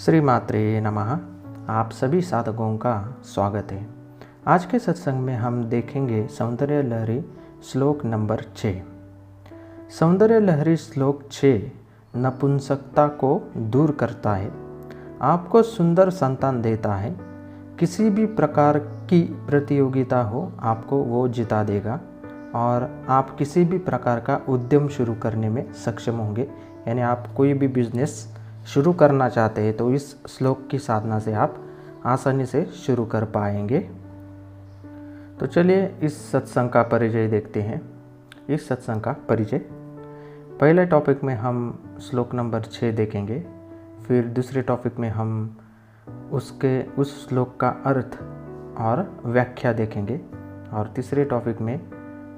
श्री मात्रे नमः। आप सभी साधकों का स्वागत है। आज के सत्संग में हम देखेंगे सौंदर्य लहरी श्लोक नंबर 6। सौंदर्य लहरी श्लोक 6 नपुंसकता को दूर करता है, आपको सुंदर संतान देता है। किसी भी प्रकार की प्रतियोगिता हो आपको वो जिता देगा और आप किसी भी प्रकार का उद्यम शुरू करने में सक्षम होंगे। यानी आप कोई भी बिजनेस शुरू करना चाहते हैं तो इस श्लोक की साधना से आप आसानी से शुरू कर पाएंगे। तो चलिए इस सत्संग का परिचय देखते हैं। इस सत्संग का परिचय, पहले टॉपिक में हम श्लोक नंबर 6 देखेंगे, फिर दूसरे टॉपिक में हम उस श्लोक का अर्थ और व्याख्या देखेंगे और तीसरे टॉपिक में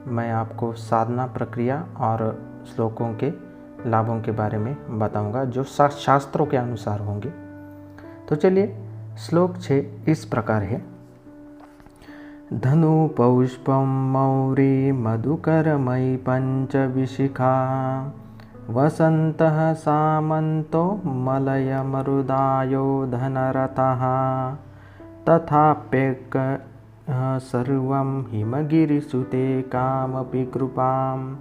मैं आपको साधना प्रक्रिया और श्लोकों के लाभों के बारे में बताऊंगा जो शास्त्रों के अनुसार होंगे। तो चलिए श्लोक 6 इस प्रकार है। धनु पौष्पम मौरी मधुकरमयी पंचविशिखा वसंतः सामंतो मलय मरुदायो धनरथः तथाप्यक सर्वं हिमगिरिसुते कामपि कृपाम्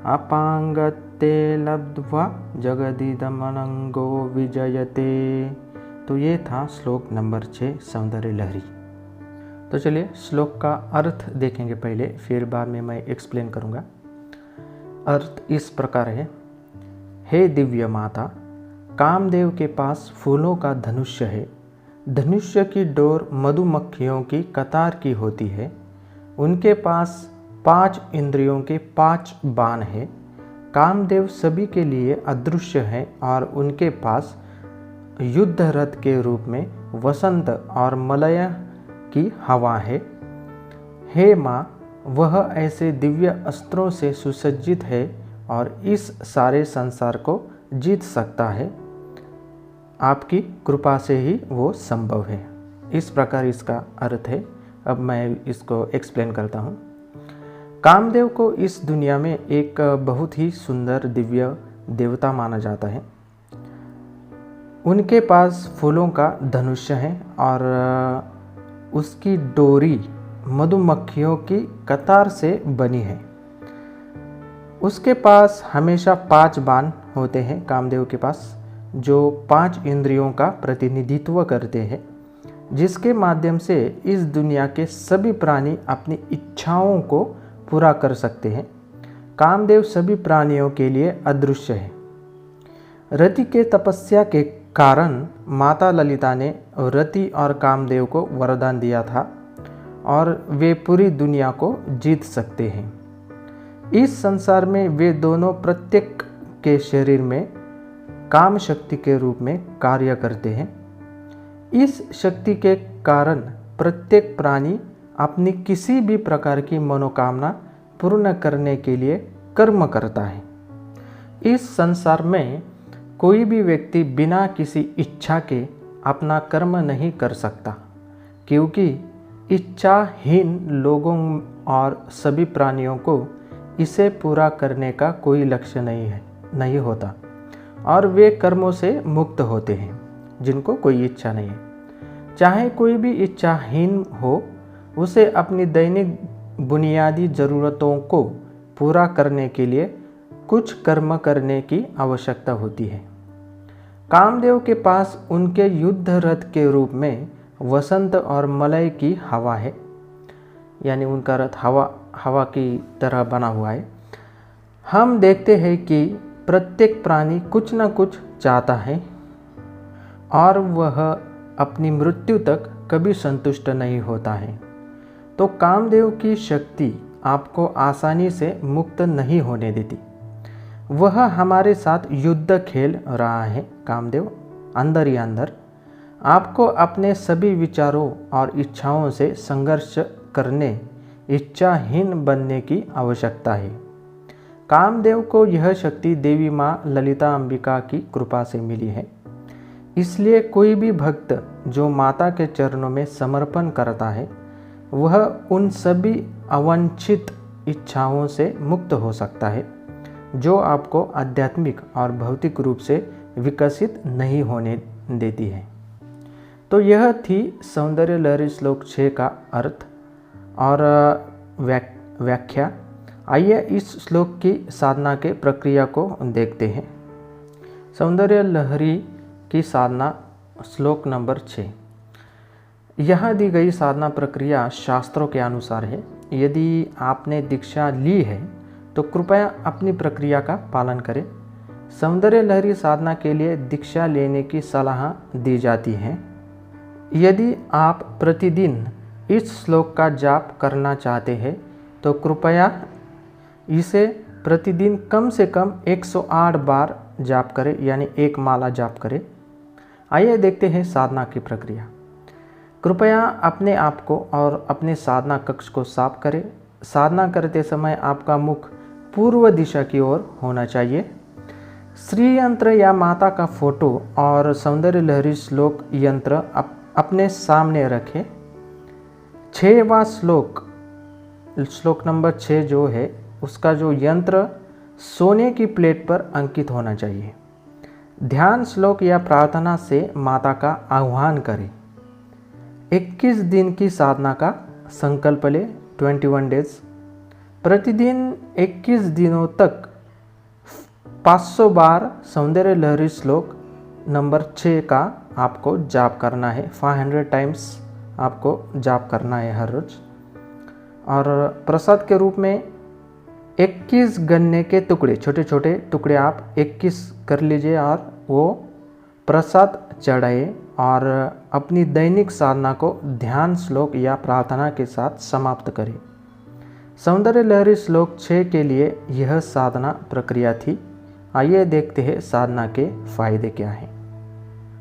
अपांगते लब्ध्वा जगदिदमनंगो विजयते। तो ये था श्लोक नंबर 6 सौंदर्य लहरी। तो चलिए श्लोक का अर्थ देखेंगे पहले, फिर बाद में मैं एक्सप्लेन करूँगा। अर्थ इस प्रकार है। हे दिव्य माता, कामदेव के पास फूलों का धनुष्य है। धनुष्य की डोर मधुमक्खियों की कतार की होती है। उनके पास 5 इंद्रियों के 5 बाण हैं। कामदेव सभी के लिए अदृश्य है और उनके पास युद्ध रथ के रूप में वसंत और मलय की हवा है। हे माँ, वह ऐसे दिव्य अस्त्रों से सुसज्जित है और इस सारे संसार को जीत सकता है। आपकी कृपा से ही वो संभव है। इस प्रकार इसका अर्थ है। अब मैं इसको एक्सप्लेन करता हूँ। कामदेव को इस दुनिया में एक बहुत ही सुंदर दिव्य देवता माना जाता है। उनके पास फूलों का धनुष्य है और उसकी डोरी मधुमक्खियों की कतार से बनी है। उसके पास हमेशा 5 बाण होते हैं कामदेव के पास, जो 5 इंद्रियों का प्रतिनिधित्व करते हैं, जिसके माध्यम से इस दुनिया के सभी प्राणी अपनी इच्छाओं को पूरा कर सकते हैं। कामदेव सभी प्राणियों के लिए अदृश्य है। रति के तपस्या के कारण माता ललिता ने रति और कामदेव को वरदान दिया था और वे पूरी दुनिया को जीत सकते हैं। इस संसार में वे दोनों प्रत्येक के शरीर में काम शक्ति के रूप में कार्य करते हैं। इस शक्ति के कारण प्रत्येक प्राणी अपनी किसी भी प्रकार की मनोकामना पूर्ण करने के लिए कर्म करता है। इस संसार में कोई भी व्यक्ति बिना किसी इच्छा के अपना कर्म नहीं कर सकता, क्योंकि इच्छाहीन लोगों और सभी प्राणियों को इसे पूरा करने का कोई लक्ष्य नहीं होता और वे कर्मों से मुक्त होते हैं जिनको कोई इच्छा नहीं है। चाहे कोई भी इच्छाहीन हो, उसे अपनी दैनिक बुनियादी ज़रूरतों को पूरा करने के लिए कुछ कर्म करने की आवश्यकता होती है। कामदेव के पास उनके युद्ध रथ के रूप में वसंत और मलय की हवा है। यानी उनका रथ हवा की तरह बना हुआ है। हम देखते हैं कि प्रत्येक प्राणी कुछ न कुछ चाहता है और वह अपनी मृत्यु तक कभी संतुष्ट नहीं होता है। तो कामदेव की शक्ति आपको आसानी से मुक्त नहीं होने देती। वह हमारे साथ युद्ध खेल रहा है। कामदेव अंदर ही अंदर आपको अपने सभी विचारों और इच्छाओं से संघर्ष करने, इच्छाहीन बनने की आवश्यकता है। कामदेव को यह शक्ति देवी माँ ललिता अंबिका की कृपा से मिली है। इसलिए कोई भी भक्त जो माता के चरणों में समर्पण करता है, वह उन सभी अवांछित इच्छाओं से मुक्त हो सकता है जो आपको आध्यात्मिक और भौतिक रूप से विकसित नहीं होने देती है। तो यह थी सौंदर्य लहरी श्लोक 6 का अर्थ और व्याख्या। आइए इस श्लोक की साधना के प्रक्रिया को देखते हैं। सौंदर्य लहरी की साधना श्लोक नंबर 6। यहाँ दी गई साधना प्रक्रिया शास्त्रों के अनुसार है। यदि आपने दीक्षा ली है तो कृपया अपनी प्रक्रिया का पालन करें। सौंदर्य लहरी साधना के लिए दीक्षा लेने की सलाह दी जाती है। यदि आप प्रतिदिन इस श्लोक का जाप करना चाहते हैं तो कृपया इसे प्रतिदिन कम से कम 108 बार जाप करें, यानी एक माला जाप करें। आइए देखते हैं साधना की प्रक्रिया। कृपया अपने आप को और अपने साधना कक्ष को साफ करें। साधना करते समय आपका मुख पूर्व दिशा की ओर होना चाहिए। श्री यंत्र या माता का फोटो और सौंदर्य लहरी श्लोक यंत्र अपने सामने रखें। 6वां श्लोक नंबर 6 जो है उसका जो यंत्र सोने की प्लेट पर अंकित होना चाहिए। ध्यान श्लोक या प्रार्थना से माता का आह्वान करें। 21 दिन की साधना का संकल्प ले, 21 डेज। प्रतिदिन 21 दिनों तक 500 बार सौंदर्य लहरी श्लोक नंबर 6 का आपको जाप करना है। 500 टाइम्स आपको जाप करना है हर रोज। और प्रसाद के रूप में 21 गन्ने के टुकड़े, छोटे छोटे टुकड़े आप 21 कर लीजिए और वो प्रसाद चढ़ाए और अपनी दैनिक साधना को ध्यान श्लोक या प्रार्थना के साथ समाप्त करें। सौंदर्य लहरी श्लोक 6 के लिए यह साधना प्रक्रिया थी। आइए देखते हैं साधना के फायदे क्या हैं।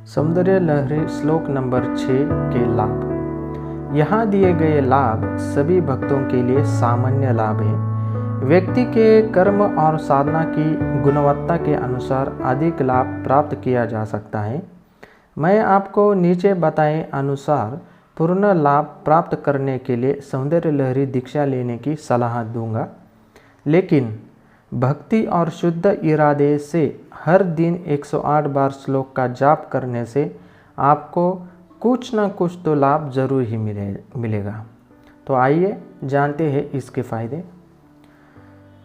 सौंदर्य लहरी श्लोक नंबर 6 के लाभ। यहाँ दिए गए लाभ सभी भक्तों के लिए सामान्य लाभ है। व्यक्ति के कर्म और साधना की गुणवत्ता के अनुसार अधिक लाभ प्राप्त किया जा सकता है। मैं आपको नीचे बताए अनुसार पूर्ण लाभ प्राप्त करने के लिए सौंदर्य लहरी दीक्षा लेने की सलाह दूंगा, लेकिन भक्ति और शुद्ध इरादे से हर दिन 108 बार श्लोक का जाप करने से आपको कुछ न कुछ तो लाभ जरूर ही मिलेगा। तो आइए जानते हैं इसके फायदे।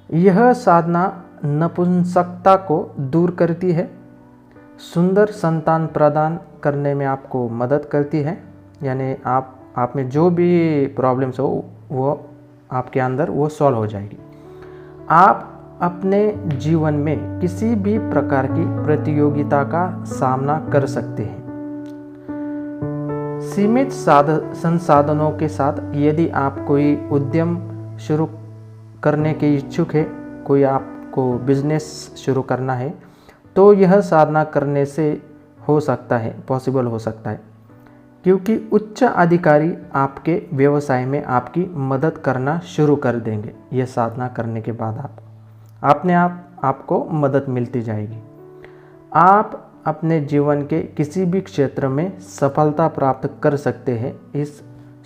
यह साधना नपुंसकता को दूर करती है, सुंदर संतान प्रदान करने में आपको मदद करती है। यानी आप में जो भी प्रॉब्लम्स हो वो आपके अंदर वो सॉल्व हो जाएगी। आप अपने जीवन में किसी भी प्रकार की प्रतियोगिता का सामना कर सकते हैं। सीमित संसाधनों के साथ यदि आप कोई उद्यम शुरू करने के इच्छुक है, कोई आपको बिजनेस शुरू करना है, तो यह साधना करने से हो सकता है, पॉसिबल हो सकता है, क्योंकि उच्च अधिकारी आपके व्यवसाय में आपकी मदद करना शुरू कर देंगे। यह साधना करने के बाद अपने आप आपको मदद मिलती जाएगी। आप अपने जीवन के किसी भी क्षेत्र में सफलता प्राप्त कर सकते हैं इस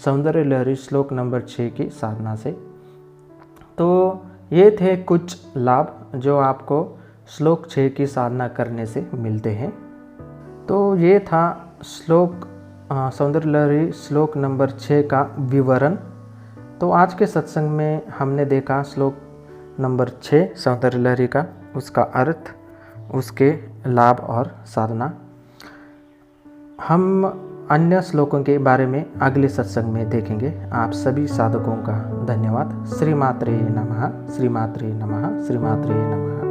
सौंदर्य लहरी श्लोक नंबर 6 की साधना से। तो ये थे कुछ लाभ जो आपको श्लोक 6 की साधना करने से मिलते हैं। तो ये था सौंदर्य लहरी श्लोक नंबर 6 का विवरण। तो आज के सत्संग में हमने देखा श्लोक नंबर 6 सौंदर्य लहरी का, उसका अर्थ, उसके लाभ और साधना। हम अन्य श्लोकों के बारे में अगले सत्संग में देखेंगे। आप सभी साधकों का धन्यवाद। श्रीमात्रे नमः, श्रीमात्रे नमः, श्रीमात्रे नमः।